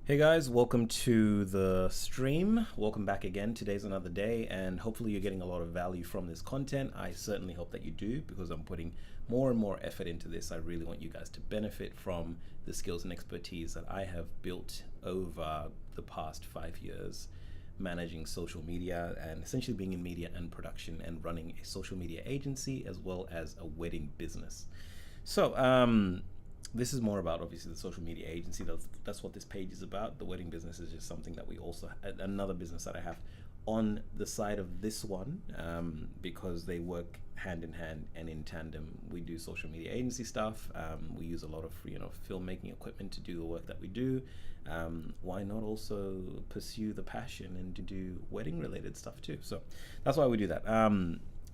Hey guys, welcome to the stream. Welcome back again. Today's another day, and hopefully, you're getting a lot of value from this content. I certainly hope that you do because I'm putting more and more effort into this. I really want you guys to benefit from the skills and expertise that I have built over the past 5 years managing social media and essentially being in media and production and running a social media agency as well as a wedding business. So, this is more about obviously the social media agency. That's what this page is about. The wedding business is just something that we also another business that I have on the side of this one, because they work hand in hand and in tandem. We do social media agency stuff. We use a lot of filmmaking equipment to do the work that we do. Why not also pursue the passion and to do wedding related stuff too? So that's why we do that.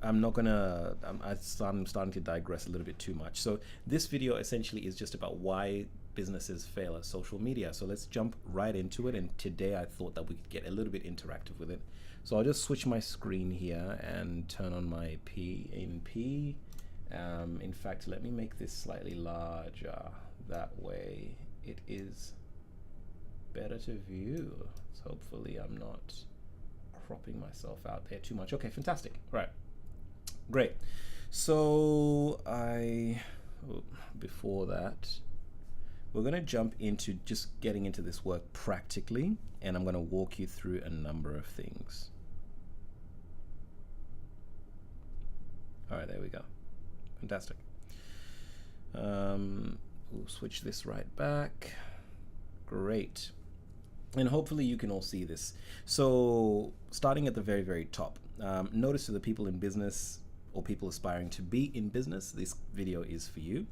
I'm not gonna. I'm starting to digress a little bit too much. So this video essentially is just about why businesses fail at social media. So let's jump right into it. And today I thought that we could get a little bit interactive with it. So I'll just switch my screen here and turn on my PNP. In fact, let me make this slightly larger. That way it is better to view. So hopefully I'm not cropping myself out there too much. Okay, fantastic. Right. Great. So before that, we're going to jump into just getting into this work practically, and I'm going to walk you through a number of things. All right, there we go. Fantastic. We'll switch this right back. Great. And hopefully you can all see this. So starting at the very, very top, notice to the people in business or people aspiring to be in business, this video is for you.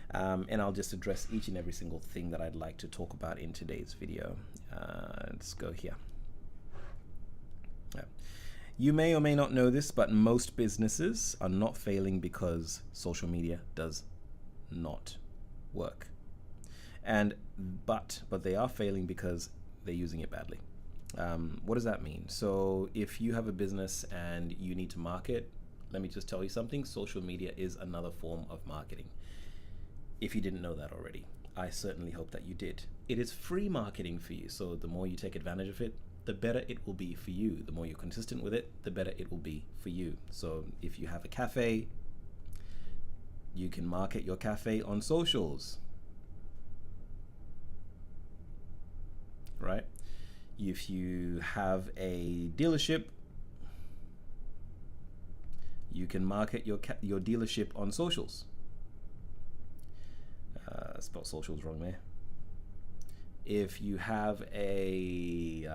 And I'll just address each and every single thing that I'd like to talk about in today's video. Let's go here. Yeah. You may or may not know this, but most businesses are not failing because social media does not work. But they are failing because they're using it badly. What does that mean? So if you have a business and you need to market, let me just tell you something. Social media is another form of marketing. If you didn't know that already, I certainly hope that you did. It is free marketing for you. So the more you take advantage of it, the better it will be for you. The more you're consistent with it, the better it will be for you. So if you have a cafe, you can market your cafe on socials, right? If you have a dealership, you can market your dealership on socials. I spelled socials wrong there. If you have a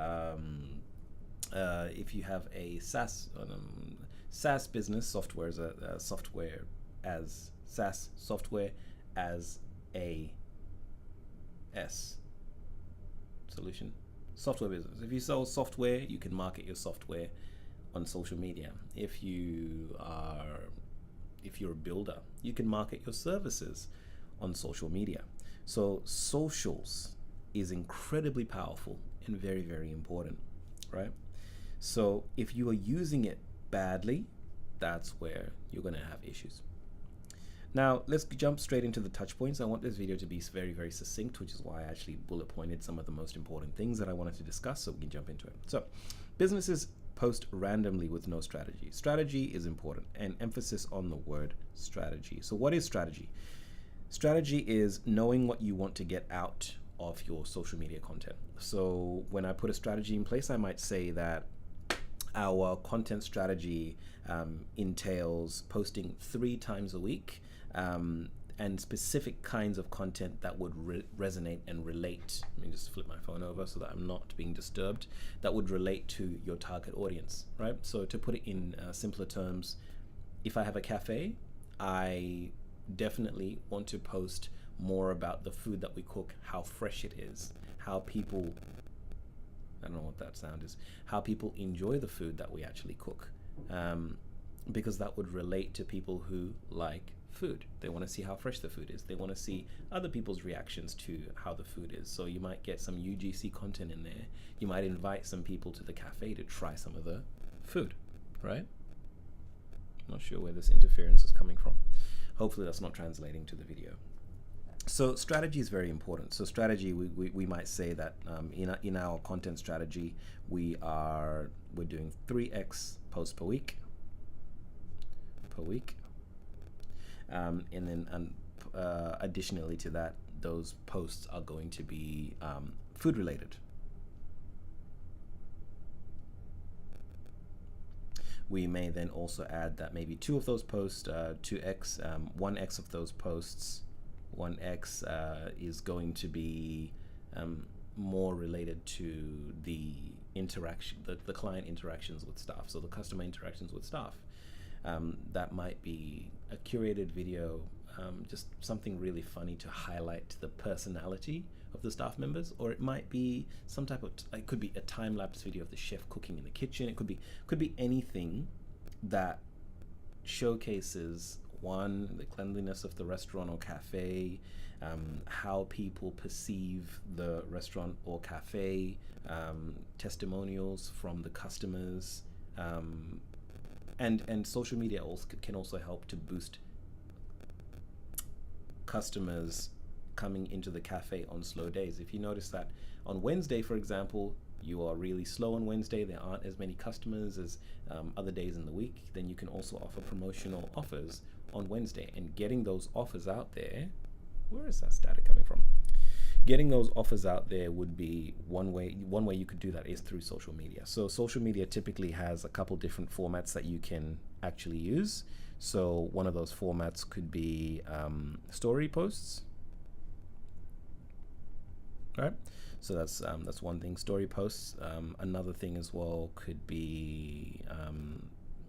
SaaS business, software as a software as SaaS software as a S solution. Software business. If you sell software, you can market your software on social media. If you're a builder, you can market your services on social media. So socials is incredibly powerful and very, very important, right? So if you are using it badly, that's where you're going to have issues. Now, let's jump straight into the touch points. I want this video to be very, very succinct, which is why I actually bullet pointed some of the most important things that I wanted to discuss so we can jump into it. So, businesses post randomly with no strategy. Strategy is important, and emphasis on the word strategy. So what is strategy? Strategy is knowing what you want to get out of your social media content. So when I put a strategy in place, I might say that our content strategy entails posting 3 times a week, and specific kinds of content that would resonate and relate. Let me just flip my phone over so that I'm not being disturbed. That would relate to your target audience, right? So to put it in simpler terms, if I have a cafe, I definitely want to post more about the food that we cook, how fresh it is, how people, I don't know what that sound is, how people enjoy the food that we actually cook, because that would relate to people who like food. They want to see how fresh the food is. They want to see other people's reactions to how the food is. So you might get some UGC content in there. You might invite some people to the cafe to try some of the food, right? I'm not sure where this interference is coming from. Hopefully that's not translating to the video. So strategy is very important. So strategy, we might say that in our content strategy, we're doing 3x posts per week, and then additionally to that, those posts are going to be food related. We may then also add that maybe two of those posts, 2x, 1x of those posts, 1x is going to be more related to the interaction, the client interactions with staff, so the customer interactions with staff. That might be a curated video, just something really funny to highlight the personality of the staff members, or it might be some type of, it could be a time-lapse video of the chef cooking in the kitchen. It could be anything that showcases, one, the cleanliness of the restaurant or cafe, how people perceive the restaurant or cafe, testimonials from the customers, and social media also can also help to boost customers coming into the cafe on slow days. If you notice that on Wednesday, for example, you are really slow on Wednesday, there aren't as many customers as other days in the week, then you can also offer promotional offers on Wednesday. And getting those offers out there, where is that static coming from? Getting those offers out there would be one way you could do that is through social media. So social media typically has a couple different formats that you can actually use. So one of those formats could be story posts, right? So that's one thing, story posts. Another thing as well could be,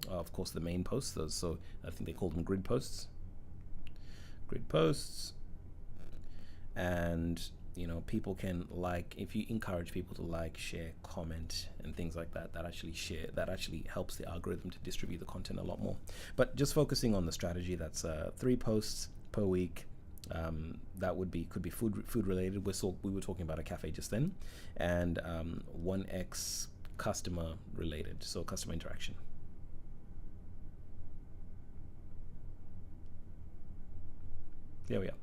of course, the main posts. So I think they call them grid posts. And people can like, if you encourage people to like, share, comment, and things like that, that actually helps the algorithm to distribute the content a lot more. But just focusing on the strategy, that's 3 posts per week. That could be food related. We were talking about a cafe just then, and 1x customer related, so customer interaction. There we are.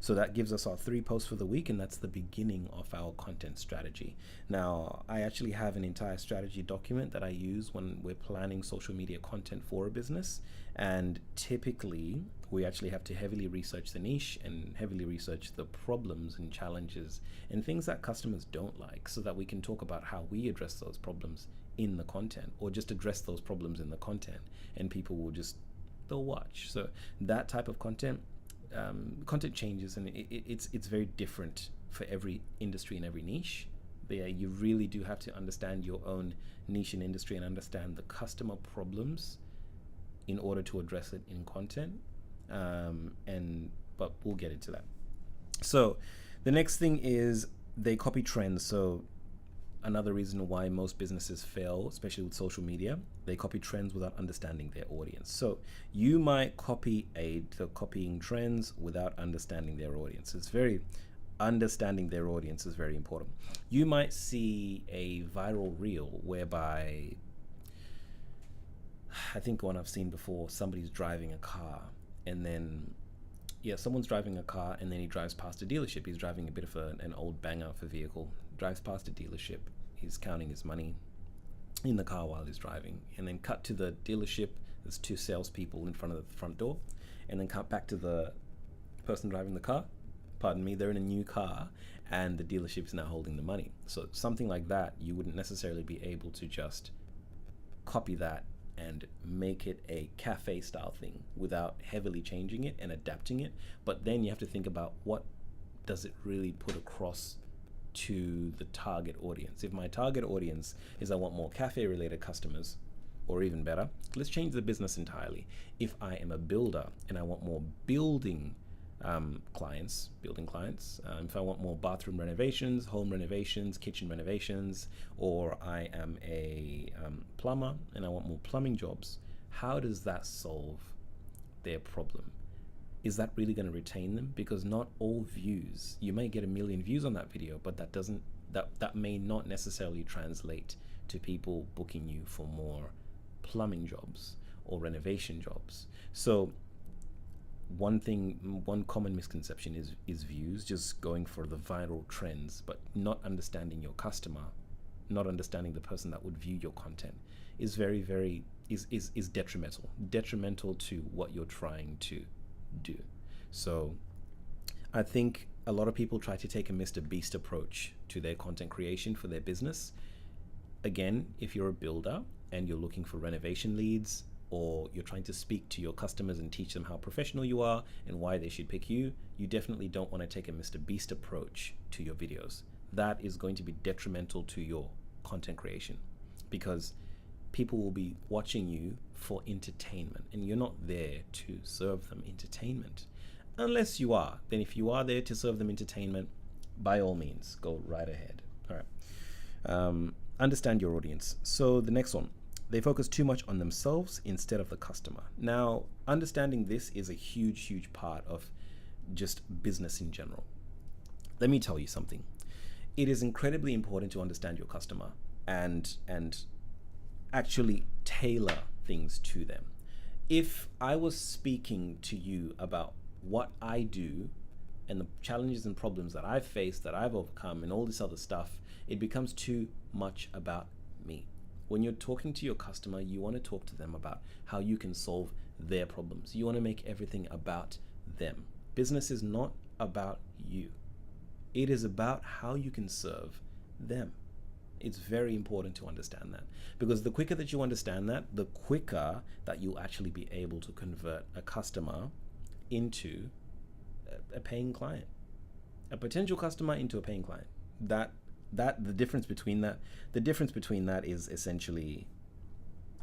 So that gives us our 3 posts for the week, and that's the beginning of our content strategy. Now, I actually have an entire strategy document that I use when we're planning social media content for a business, and typically we actually have to heavily research the niche and heavily research the problems and challenges and things that customers don't like, so that we can talk about how we address those problems in the content, or just address those problems in the content, and people will they'll watch. So that type of content changes, and it's very different for every industry and every niche. You really do have to understand your own niche and industry and understand the customer problems in order to address it in content. But we'll get into that. So the next thing is they copy trends. So another reason why most businesses fail, especially with social media, they copy trends without understanding their audience. So you might copying trends without understanding their audience. Understanding their audience is very important. You might see a viral reel whereby, I think one I've seen before, somebody's driving a car, and then someone's driving a car, and then he drives past a dealership. He's driving a bit of an old banger of a vehicle, drives past a dealership. He's counting his money in the car while he's driving, and then cut to the dealership. There's 2 salespeople in front of the front door, and then cut back to the person driving the car. Pardon me, they're in a new car, and the dealership is now holding the money. So something like that, you wouldn't necessarily be able to just copy that and make it a cafe style thing without heavily changing it and adapting it. But then you have to think about, what does it really put across to the target audience? If my target audience is I want more cafe related customers, or even better, let's change the business entirely. If I am a builder and I want more building clients, if I want more bathroom renovations, home renovations, kitchen renovations, or I am a plumber and I want more plumbing jobs, how does that solve their problem? Is that really going to retain them? Because not all views, you may get 1 million views on that video, but that may not necessarily translate to people booking you for more plumbing jobs or renovation jobs. So one common misconception is views, just going for the viral trends, but not understanding your customer, not understanding the person that would view your content is very, very is detrimental to what you're trying to do. So I think a lot of people try to take a Mr. Beast approach to their content creation for their business. Again, if you're a builder and you're looking for renovation leads, or you're trying to speak to your customers and teach them how professional you are and why they should pick you, you definitely don't want to take a Mr. Beast approach to your videos. That is going to be detrimental to your content creation, because people will be watching you for entertainment, and you're not there to serve them entertainment. Unless you are. Then if you are there to serve them entertainment, by all means, go right ahead. All right. Understand your audience. So the next one, they focus too much on themselves instead of the customer. Now, understanding this is a huge, huge part of just business in general. Let me tell you something. It is incredibly important to understand your customer and actually tailor things to them. If I was speaking to you about what I do and the challenges and problems that I've faced, that I've overcome, and all this other stuff, it becomes too much about me. When you're talking to your customer, you want to talk to them about how you can solve their problems. You want to make everything about them. Business is not about you. It is about how you can serve them. It's very important to understand that, because the quicker that you understand that, the quicker that you'll actually be able to convert a customer into a paying client, a potential customer into a paying client. The difference between that is essentially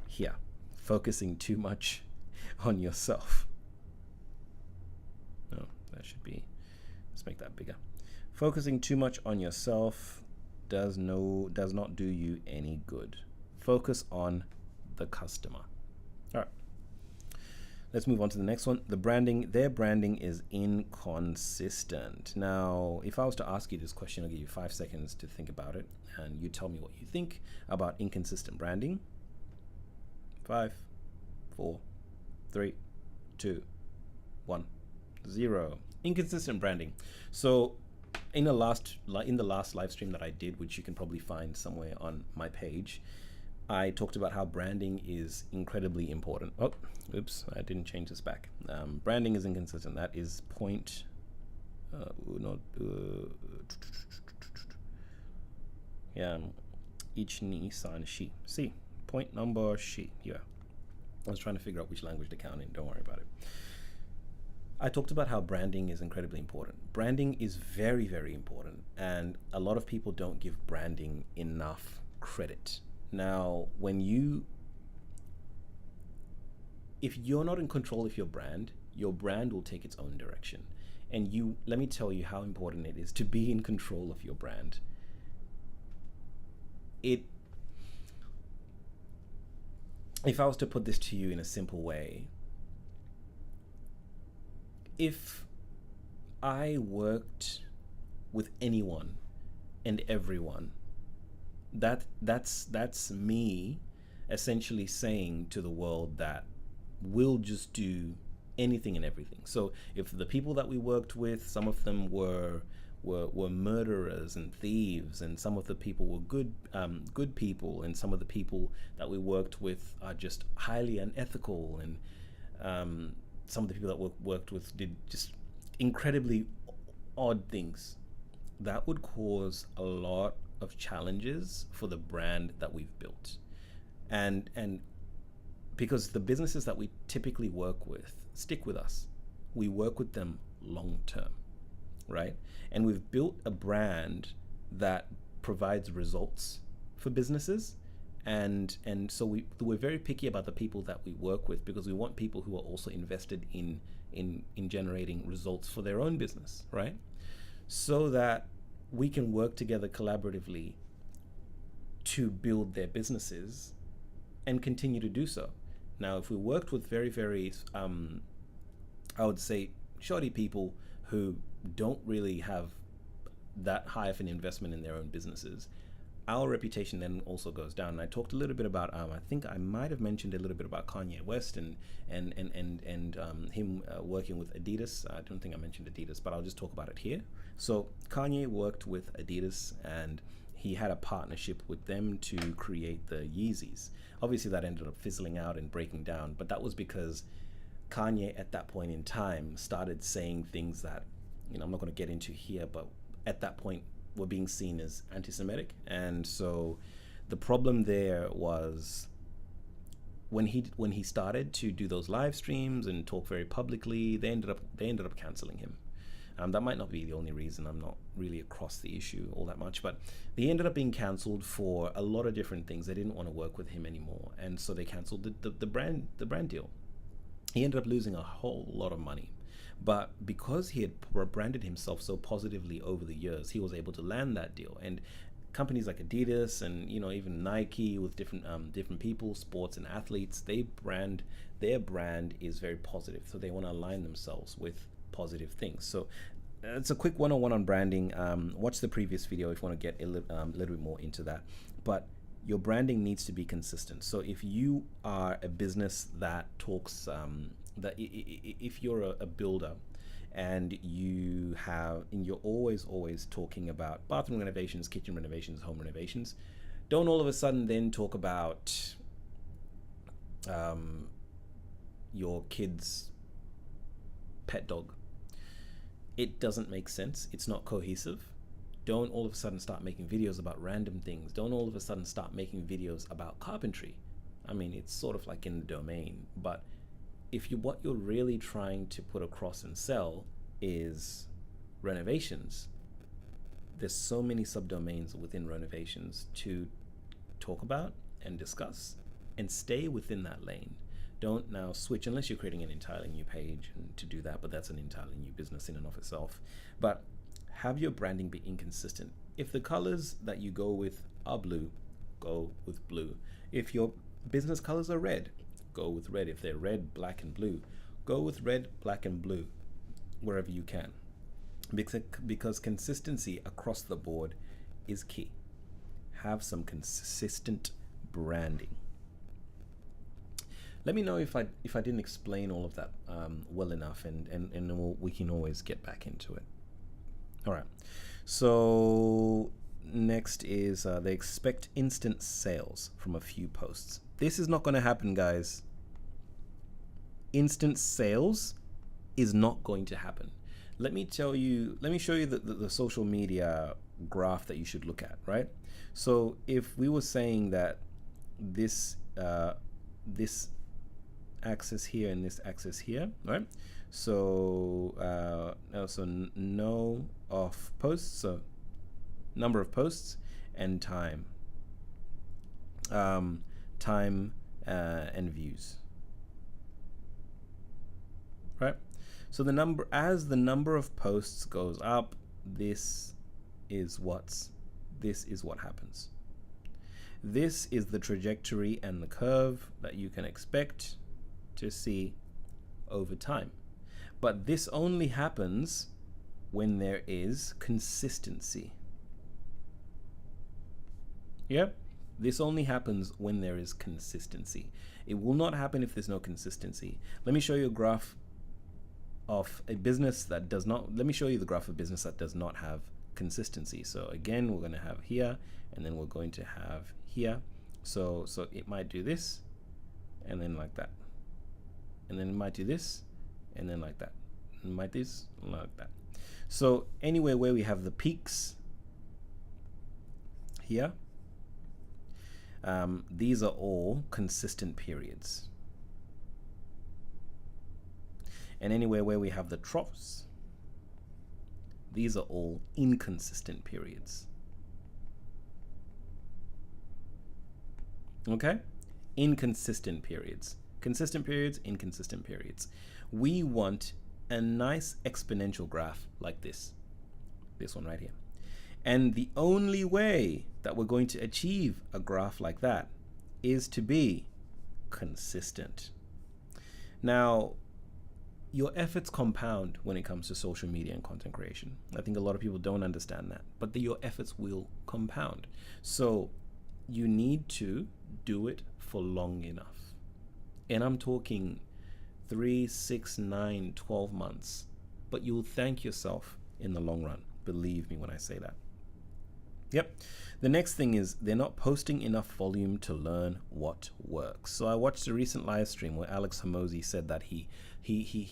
here, focusing too much on yourself. No, that should be, let's make that bigger. Focusing too much on yourself does not do you any good. Focus on the customer. All right. Let's move on to the next one. Their branding is inconsistent. Now, if I was to ask you this question, I'll give you 5 seconds to think about it, and you tell me what you think about inconsistent branding. 5, 4, 3, 2, 1, 0. Inconsistent branding. So in the last live stream that I did, which you can probably find somewhere on my page, I talked about how branding is incredibly important. Oh, oops, I didn't change this back. Branding is inconsistent. That is point, ich, ni, san, shi. See, point number shi. Yeah. I was trying to figure out which language to count in. Don't worry about it. I talked about how branding is incredibly important. Branding is very, very important, and a lot of people don't give branding enough credit. Now, if you're not in control of your brand will take its own direction. And let me tell you how important it is to be in control of your brand. If I was to put this to you in a simple way, if I worked with anyone and everyone, that's me essentially saying to the world that we'll just do anything and everything. So if the people that we worked with, some of them were murderers and thieves, and some of the people were good people, and some of the people that we worked with are just highly unethical, and some of the people that we worked with did just incredibly odd things, that would cause a lot of challenges for the brand that we've built. And because the businesses that we typically work with stick with us, we work with them long term, right? And we've built a brand that provides results for businesses, and so we're very picky about the people that we work with, because we want people who are also invested in generating results for their own business, right? So that we can work together collaboratively to build their businesses and continue to do so. Now, if we worked with very, very, I would say, shoddy people who don't really have that high of an investment in their own businesses, our reputation then also goes down. And I talked a little bit about, I think I might have mentioned a little bit about Kanye West and him working with Adidas. I don't think I mentioned Adidas, but I'll just talk about it here. So Kanye worked with Adidas, and he had a partnership with them to create the Yeezys. Obviously that ended up fizzling out and breaking down, but that was because Kanye at that point in time started saying things that, I'm not going to get into here, but at that point were being seen as anti-Semitic. And so the problem there was when he started to do those live streams and talk very publicly, they ended up canceling him. That might not be the only reason. I'm not really across the issue all that much, but he ended up being cancelled for a lot of different things. They didn't want to work with him anymore, and so they cancelled the brand deal. He ended up losing a whole lot of money. But because he had branded himself so positively over the years, he was able to land that deal. And companies like Adidas and even Nike, with different people, sports and athletes, their brand is very positive. So they want to align themselves with positive things. So it's a quick 101 on branding. Watch the previous video if you want to get a little bit more into that. But your branding needs to be consistent. So if you are a business that talks if you're a builder and you're always talking about bathroom renovations, kitchen renovations, home renovations, don't all of a sudden then talk about your kid's pet dog. It doesn't make sense. It's not cohesive. Don't all of a sudden start making videos about random things. Don't all of a sudden start making videos about carpentry. I mean, it's sort of like in the domain, but if what you're really trying to put across and sell is renovations, there's so many subdomains within renovations to talk about and discuss, and stay within that lane. Don't now switch, unless you're creating an entirely new page and to do that, but that's an entirely new business in and of itself. But have your branding be inconsistent. If the colors that you go with are blue, go with blue. If your business colors are red, go with red. If they're red, black, and blue, go with red, black, and blue wherever you can. Because consistency across the board is key. Have some consistent branding. Let me know if I didn't explain all of that well enough, and we can always get back into it. All right. So next is they expect instant sales from a few posts. This is not going to happen, guys. Instant sales is not going to happen. Let me show you the social media graph that you should look at, right? So if we were saying that this axis here and this axis here, right? So no of posts, so number of posts and time and views, right? So as the number of posts goes up, this is what happens. This is the trajectory and the curve that you can expect to see over time. But this only happens when there is consistency. Yep. This only happens when there is consistency. It will not happen if there's no consistency. Let me show you a graph of a business that does not, let me show you the graph of business that does not have consistency. So again, we're going to have here, and then we're going to have here. So it might do this, and then like that. And then it might do this, and then like that. It might do this, and like that. So anywhere where we have the peaks here, these are all consistent periods. And anywhere where we have the troughs, these are all inconsistent periods. Okay? Inconsistent periods. Consistent periods, inconsistent periods. We want a nice exponential graph like this. This one right here. And the only way that we're going to achieve a graph like that is to be consistent. Now, your efforts compound when it comes to social media and content creation. I think a lot of people don't understand that, but your efforts will compound. So you need to do it for long enough. And I'm talking 3, 6, 9, 12 months, but you'll thank yourself in the long run. Believe me when I say that. Yep. The next thing is they're not posting enough volume to learn what works. So I watched a recent live stream where Alex Hormozi said that he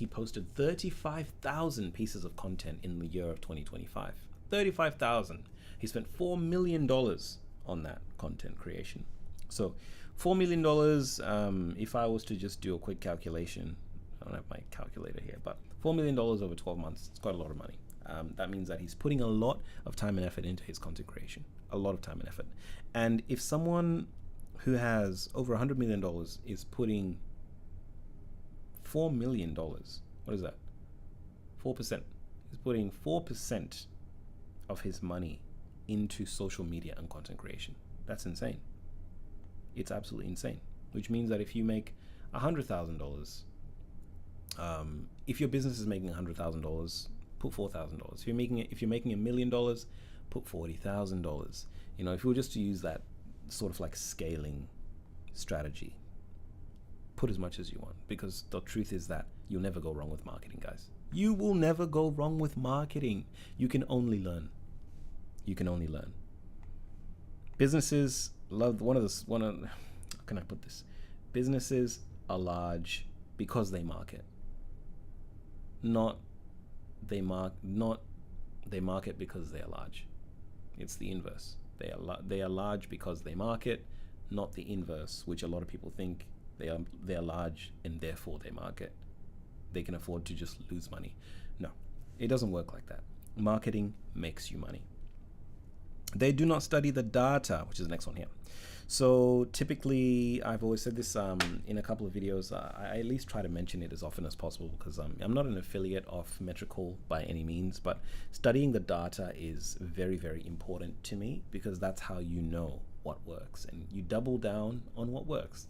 posted 35,000 pieces of content in the year of 2025. 35,000. He spent $4 million on that content creation. So $4 million, if I was to just do a quick calculation, I don't have my calculator here, but $4 million over 12 months, it's quite a lot of money. That means that he's putting a lot of time and effort into his content creation, a lot of time and effort. And if someone who has over $100 million is putting $4 million, what is that? 4%. He's putting 4% of his money into social media and content creation. That's insane. It's absolutely insane. Which means that if you make $100,000, if your business is making $100,000, put $4,000. If you're making $1 million, put $40,000. You know, if you were just to use that sort of like scaling strategy, put as much as you want, because the truth is that you'll never go wrong with marketing, guys. You will never go wrong with marketing. You can only learn. You can only learn. Businesses love how can I put this? Businesses are large because they market. They market because they are large. It's the inverse. They are large because they market, not the inverse, which a lot of people think they are large and therefore they market. They can afford to just lose money. No, it doesn't work like that. Marketing makes you money. They do not study the data, which is the next one here. So typically, I've always said this in a couple of videos, I at least try to mention it as often as possible, because I'm not an affiliate of Metrical by any means, but studying the data is very, very important to me, because that's how you know what works and you double down on what works.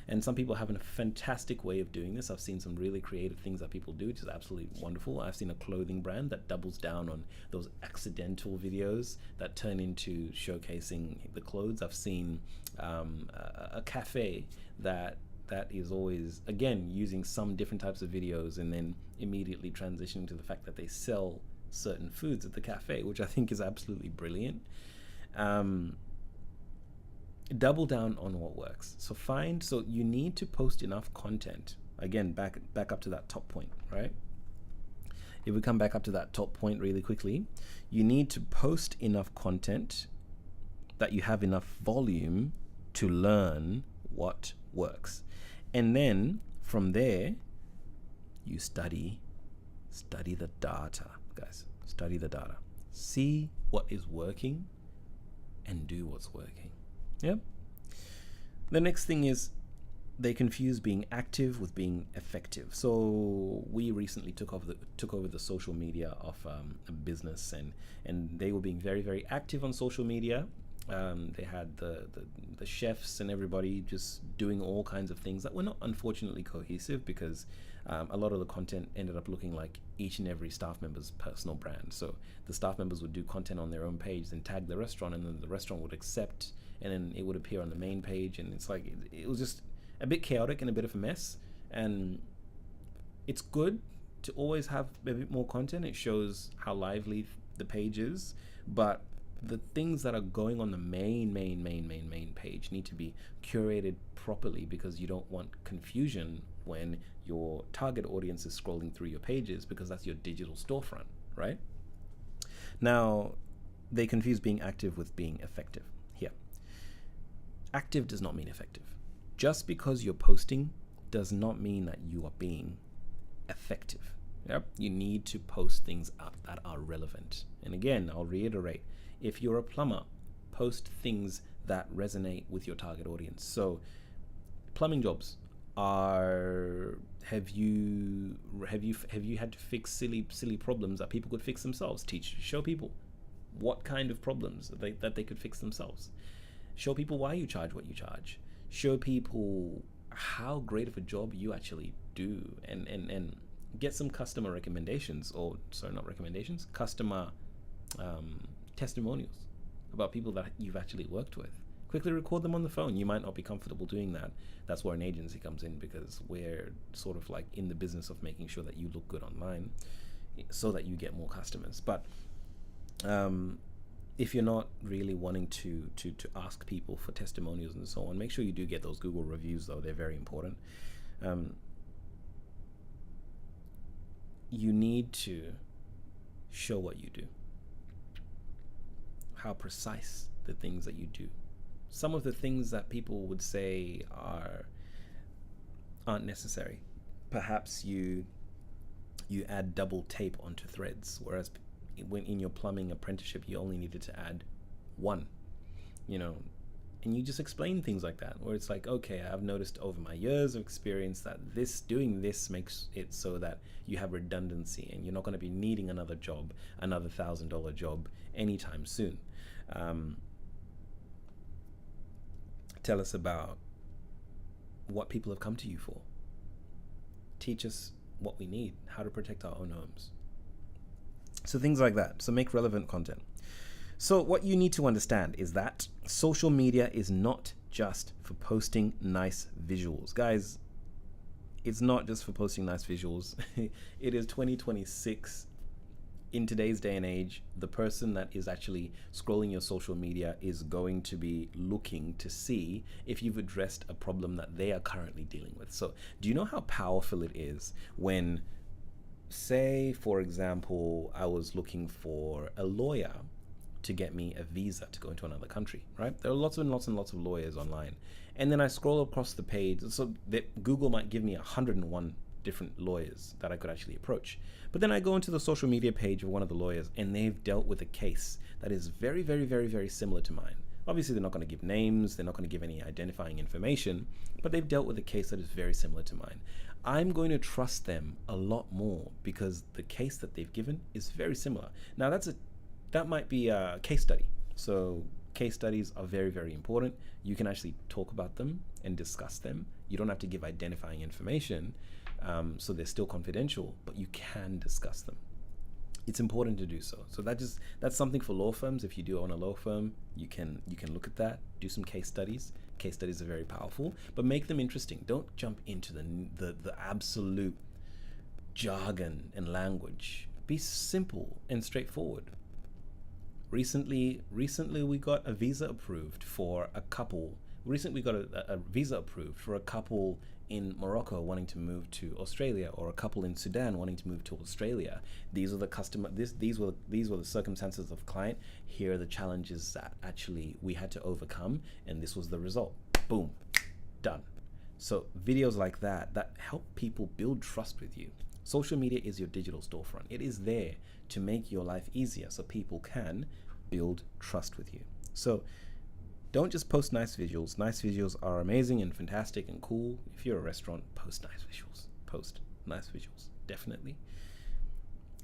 And some people have a fantastic way of doing this. I've seen some really creative things that people do, which is absolutely wonderful. I've seen a clothing brand that doubles down on those accidental videos that turn into showcasing the clothes. I've seen a cafe that is always, again, using some different types of videos and then immediately transitioning to the fact that they sell certain foods at the cafe, which I think is absolutely brilliant. Double down on what works. So you need to post enough content. Again, back up to that top point, right? If we come back up to that top point really quickly, you need to post enough content that you have enough volume to learn what works. And then from there, you study the data, guys. Study the data. See what is working and do what's working. Yep. The next thing is they confuse being active with being effective. So we recently took over the social media of a business, and they were being very, very active on social media. They had the chefs and everybody just doing all kinds of things that were not, unfortunately, cohesive, because a lot of the content ended up looking like each and every staff member's personal brand. So the staff members would do content on their own page, then tag the restaurant, and then the restaurant would accept, and then it would appear on the main page. And it's like, it was just a bit chaotic and a bit of a mess. And it's good to always have a bit more content. It shows how lively the page is, but the things that are going on the main page need to be curated properly, because you don't want confusion when your target audience is scrolling through your pages, because that's your digital storefront, right? Now, they confuse being active with being effective here. Active does not mean effective. Just because you're posting does not mean that you are being effective. Yep. You need to post things up that are relevant. And again, I'll reiterate, if you're a plumber, post things that resonate with your target audience. So plumbing jobs are, have you had to fix silly problems that people could fix themselves? Show people what kind of problems that they could fix themselves. Show people why you charge what you charge. Show people how great of a job you actually do, and get some customer recommendations, or sorry, not recommendations, customer testimonials about people that you've actually worked with. Quickly record them on the phone. You might not be comfortable doing that. That's where an agency comes in, because we're sort of like in the business of making sure that you look good online so that you get more customers. But if you're not really wanting to ask people for testimonials and so on, make sure you do get those Google reviews, though. They're very important. You need to show what you do, how precise the things that you do. Some of the things that people would say aren't necessary. Perhaps you add double tape onto threads, whereas when in your plumbing apprenticeship you only needed to add one, and you just explain things like that, where it's like, okay, I've noticed over my years of experience that doing this makes it so that you have redundancy and you're not going to be needing another job, another $1,000 job anytime soon. Tell us about what people have come to you for. Teach us what we need, how to protect our own homes. So things like that. So make relevant content. So what you need to understand is that social media is not just for posting nice visuals. Guys, it's not just for posting nice visuals. It is 2026. In today's day and age, the person that is actually scrolling your social media is going to be looking to see if you've addressed a problem that they are currently dealing with. So do you know how powerful it is when, say, for example, I was looking for a lawyer to get me a visa to go into another country, right? There are lots and lots and lots of lawyers online. And then I scroll across the page, so that Google might give me 101 different lawyers that I could actually approach. But then I go into the social media page of one of the lawyers, and they've dealt with a case that is very, very, very, very similar to mine. Obviously, they're not going to give names, they're not going to give any identifying information, but they've dealt with a case that is very similar to mine. I'm going to trust them a lot more because the case that they've given is very similar. Now, that might be a case study. So case studies are very, very important. You can actually talk about them and discuss them. You don't have to give identifying information, so they're still confidential, but you can discuss them. It's important to do so. So that's something for law firms. If you do own a law firm, you can look at that, do some case studies. Case studies are very powerful, but make them interesting. Don't jump into the absolute jargon and language. Be simple and straightforward. Recently we got a visa approved for a couple. Recently we got a visa approved for a couple in Morocco wanting to move to Australia, or a couple in Sudan wanting to move to Australia. These were the circumstances of client. Here are the challenges that actually we had to overcome, and this was the result. Boom, done. So videos like that help people build trust with you. Social media is your digital storefront. It is there to make your life easier so people can build trust with you. So don't just post nice visuals. Nice visuals are amazing and fantastic and cool. If you're a restaurant, post nice visuals. Post nice visuals, definitely.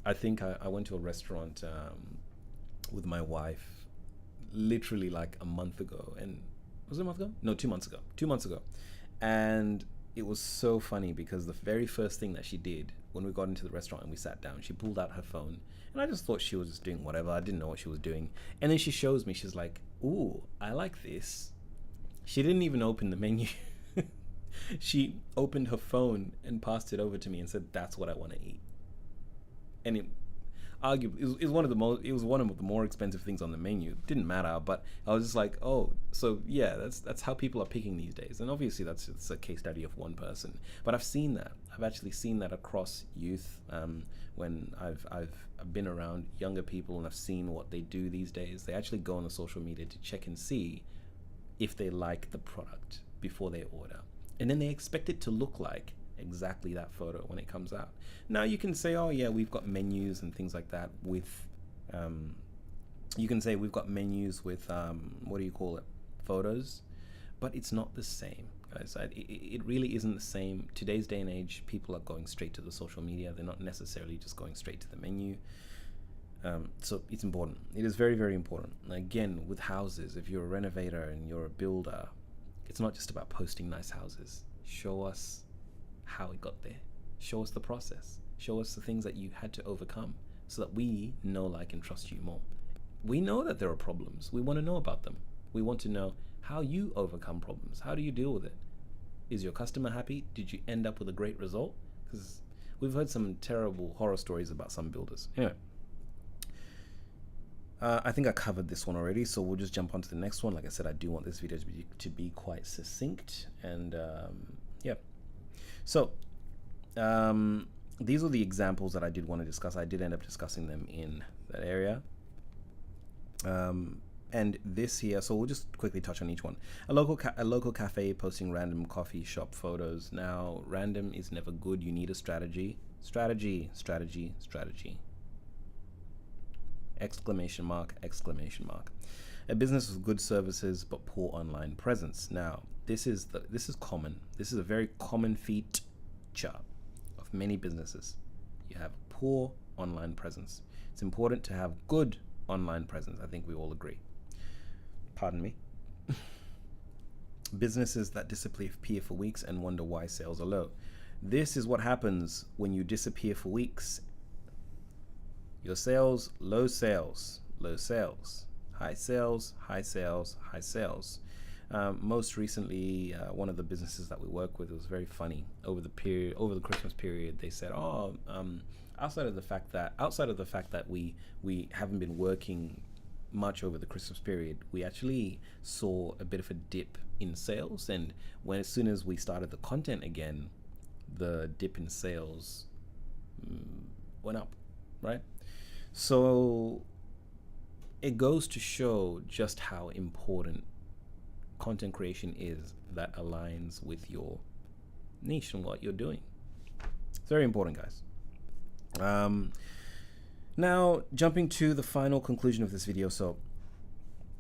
I think I went to a restaurant with my wife literally like a month ago. And was it a month ago? No, 2 months ago. 2 months ago. And it was so funny because the very first thing that she did when we got into the restaurant and we sat down, she pulled out her phone, and I just thought she was just doing whatever. I didn't know what she was doing. And then she shows me, she's like, "Ooh, I like this." She didn't even open the menu. She opened her phone and passed it over to me and said, "That's what I want to eat." And it was one of the more expensive things on the menu. It didn't matter, but I was just like, oh, so yeah, that's how people are picking these days. And obviously it's a case study of one person, but I've seen that. I've actually seen that across youth when I've been around younger people, and I've seen what they do these days. They actually go on the social media to check and see if they like the product before they order, and then they expect it to look like exactly that photo when it comes out. Now you can say, oh yeah, we've got menus and things like that with you can say we've got menus with photos, but it's not the same, guys. It really isn't the same. Today's day and age, people are going straight to the social media. They're not necessarily just going straight to the menu. So it's important. It is very, very important. Again, with houses, if you're a renovator and you're a builder, it's not just about posting nice houses. Show us how it got there. Show us the process. Show us the things that you had to overcome so that we know, like, and trust you more. We know that there are problems. We want to know about them. We want to know how you overcome problems. How do you deal with it? Is your customer happy? Did you end up with a great result? Because we've heard some terrible horror stories about some builders. Anyway, I think I covered this one already, so we'll just jump on to the next one. Like I said, I do want this video to be quite succinct, and yeah. So these are the examples that I did want to discuss. I did end up discussing them in that area. And this here, so we'll just quickly touch on each one. A local cafe posting random coffee shop photos. Now, random is never good. You need a strategy. Strategy, strategy, strategy. Exclamation mark, exclamation mark. A business with good services but poor online presence. Now, this is common. This is a very common feature of many businesses. You have poor online presence. It's important to have good online presence. I think we all agree. Pardon me. Businesses that disappear for weeks and wonder why sales are low. This is what happens when you disappear for weeks. Your sales, low sales, low sales, high sales, high sales, high sales. Most recently, one of the businesses that we work with, it was very funny. Over the Christmas period, they said, outside of the fact that we haven't been working much over the Christmas period, we actually saw a bit of a dip in sales, and as soon as we started the content again, the dip in sales went up, right? So it goes to show just how important content creation is that aligns with your niche and what you're doing. It's very important, guys. Now, jumping to the final conclusion of this video. So,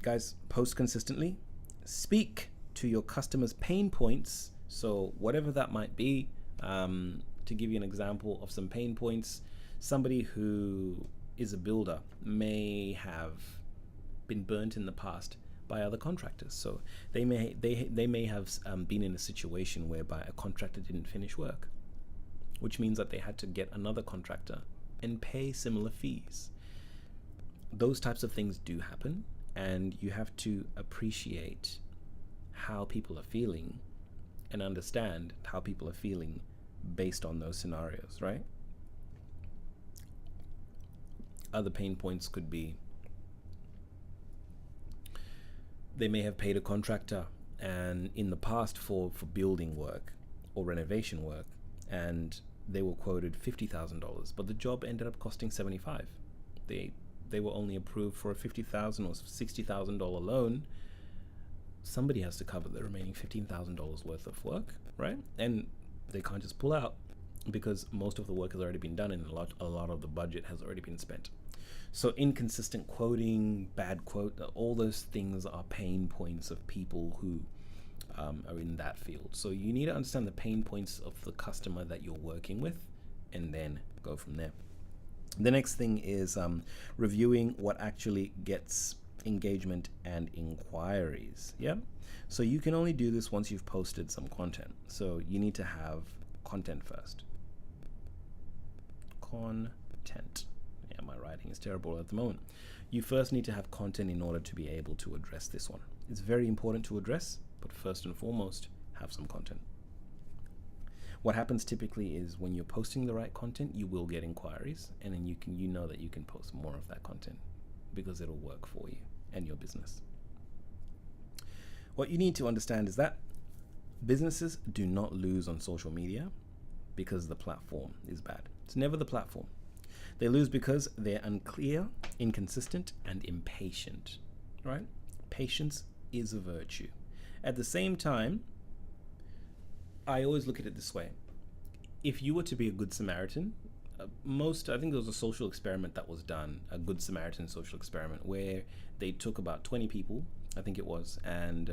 guys, post consistently. Speak to your customers' pain points. So, whatever that might be, to give you an example of some pain points, somebody who is a builder may have been burnt in the past by other contractors. So, they may have been in a situation whereby a contractor didn't finish work, which means that they had to get another contractor and pay similar fees. Those types of things do happen, and you have to appreciate how people are feeling and understand how people are feeling based on those scenarios, right? Other pain points could be they may have paid a contractor and in the past for building work or renovation work, and they were quoted $50,000, but the job ended up costing $75,000. They were only approved for a $50,000 or $60,000 loan. Somebody has to cover the remaining $15,000 worth of work, right? And they can't just pull out because most of the work has already been done and a lot of the budget has already been spent. So inconsistent quoting, bad quote, all those things are pain points of people who are in that field. So you need to understand the pain points of the customer that you're working with and then go from there. The next thing is reviewing what actually gets engagement and inquiries. Yeah. So you can only do this once you've posted some content. So you need to have content first. Content. Yeah, my writing is terrible at the moment. You first need to have content in order to be able to address this one. It's very important to address, but first and foremost, have some content. What happens typically is when you're posting the right content, you will get inquiries, and then you know that you can post more of that content because it'll work for you and your business. What you need to understand is that businesses do not lose on social media because the platform is bad. It's never the platform. They lose because they're unclear, inconsistent, and impatient, right? Patience is a virtue. At the same time, I always look at it this way. If you were to be a good Samaritan, I think there was a social experiment that was done, a Good Samaritan social experiment, where they took about 20 people, I think it was, and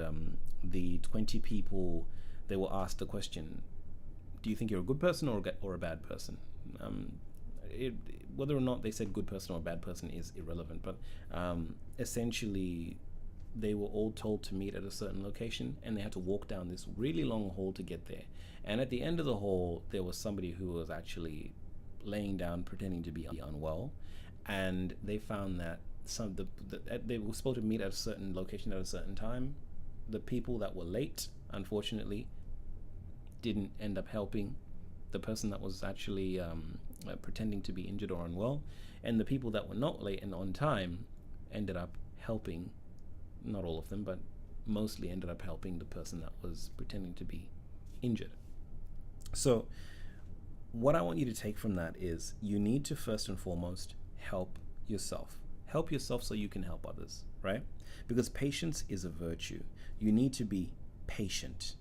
the 20 people, they were asked the question, do you think you're a good person or a bad person? Whether or not they said good person or bad person is irrelevant, but essentially they were all told to meet at a certain location, and they had to walk down this really long hall to get there. And at the end of the hall, there was somebody who was actually laying down pretending to be unwell, and they found that they were supposed to meet at a certain location at a certain time. The people that were late, unfortunately, didn't end up helping the person that was actually pretending to be injured or unwell, and the people that were not late and on time ended up helping. Not all of them, but mostly ended up helping the person that was pretending to be injured. So what I want you to take from that is you need to first and foremost help yourself. Help yourself so you can help others, right? Because patience is a virtue. You need to be patient.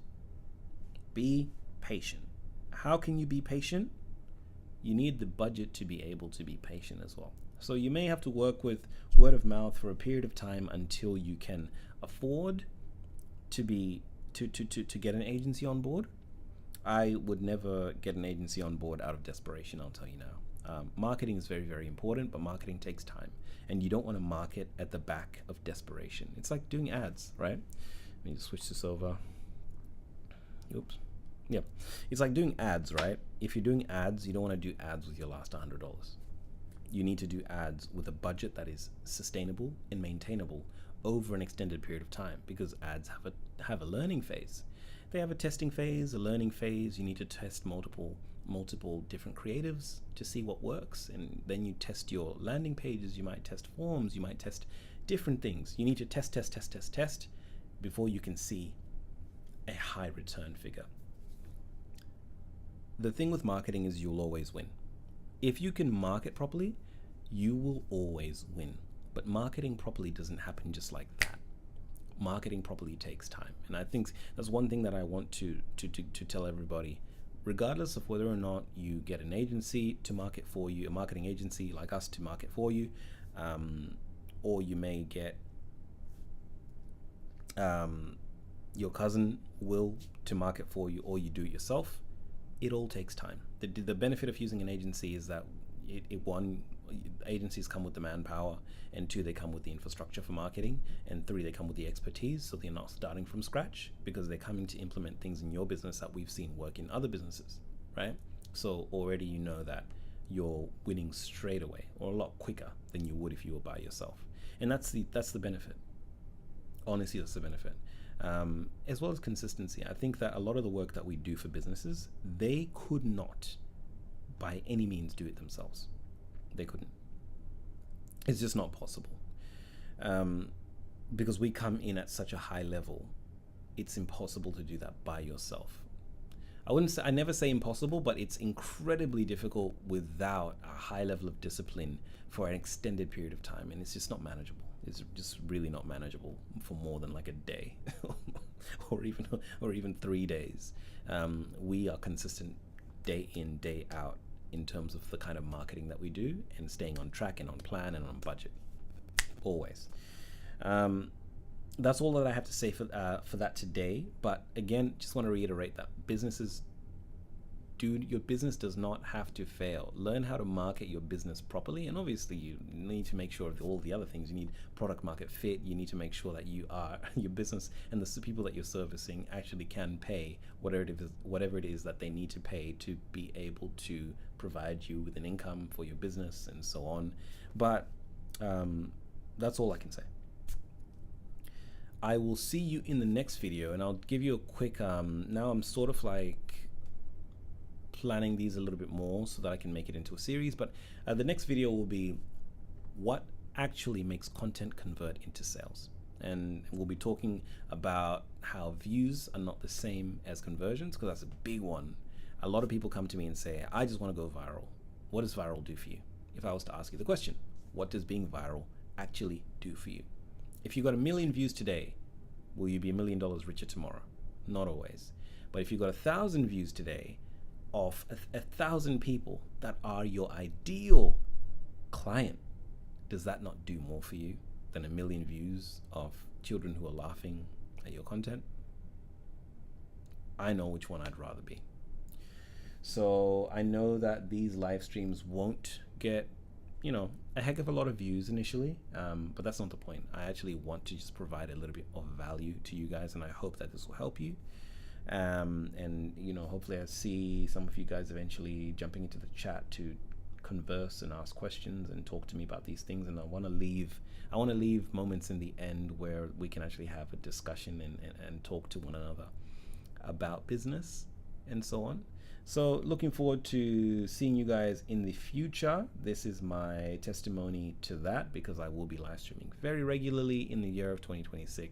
Be patient. How can you be patient? You need the budget to be able to be patient as well. So you may have to work with word of mouth for a period of time until you can afford to get an agency on board. I would never get an agency on board out of desperation, I'll tell you now. Marketing is very, very important, but marketing takes time. And you don't want to market at the back of desperation. It's like doing ads, right? Let me just switch this over. Oops. Yep. It's like doing ads, right? If you're doing ads, you don't want to do ads with your last $100. You need to do ads with a budget that is sustainable and maintainable over an extended period of time, because ads have a learning phase. They have a testing phase, a learning phase. You need to test multiple different creatives to see what works, and then you test your landing pages. You might test forms. You might test different things. You need to test before you can see a high return figure. The thing with marketing is you'll always win. If you can market properly, you will always win. But marketing properly doesn't happen just like that. Marketing properly takes time. And I think that's one thing that I want to tell everybody, regardless of whether or not you get an agency to market for you, a marketing agency like us to market for you, or you may get your cousin Will to market for you, or you do it yourself. It all takes time. The benefit of using an agency is that one, agencies come with the manpower, and two, they come with the infrastructure for marketing, and three, they come with the expertise, so they're not starting from scratch, because they're coming to implement things in your business that we've seen work in other businesses, right? So already you know that you're winning straight away, or a lot quicker than you would if you were by yourself. And that's the benefit. Honestly, that's the benefit. As well as consistency. I think that a lot of the work that we do for businesses, they could not by any means do it themselves. They couldn't. It's just not possible. Because we come in at such a high level, it's impossible to do that by yourself. I never say impossible, but it's incredibly difficult without a high level of discipline for an extended period of time, and it's just not manageable. It's just really not manageable for more than like a day or even 3 days. We are consistent day in, day out in terms of the kind of marketing that we do, and staying on track and on plan and on budget, always. That's all that I have to say for that today. But again, just want to reiterate that your business does not have to fail. Learn how to market your business properly, and obviously you need to make sure of all the other things. You need product market fit. You need to make sure that your business and the people that you're servicing actually can pay whatever it is that they need to pay to be able to provide you with an income for your business and so on. But that's all I can say. I will see you in the next video, and I'll give you a quick, now I'm sort of like planning these a little bit more so that I can make it into a series, but the next video will be what actually makes content convert into sales. And we'll be talking about how views are not the same as conversions, because that's a big one. A lot of people come to me and say, I just want to go viral. What does viral do for you? If I was to ask you the question, what does being viral actually do for you? If you got 1 million views today, will you be $1 million richer tomorrow? Not always. But if you got 1,000 views today of 1,000 people that are your ideal client, does that not do more for you than 1 million views of children who are laughing at your content? I know which one I'd rather be. So I know that these live streams won't get, a heck of a lot of views initially, but that's not the point. I actually want to just provide a little bit of value to you guys, and I hope that this will help you. And hopefully I see some of you guys eventually jumping into the chat to converse and ask questions and talk to me about these things. And I want to leave moments in the end where we can actually have a discussion and talk to one another about business and so on. So looking forward to seeing you guys in the future. This is my testimony to that, because I will be live streaming very regularly in the year of 2026.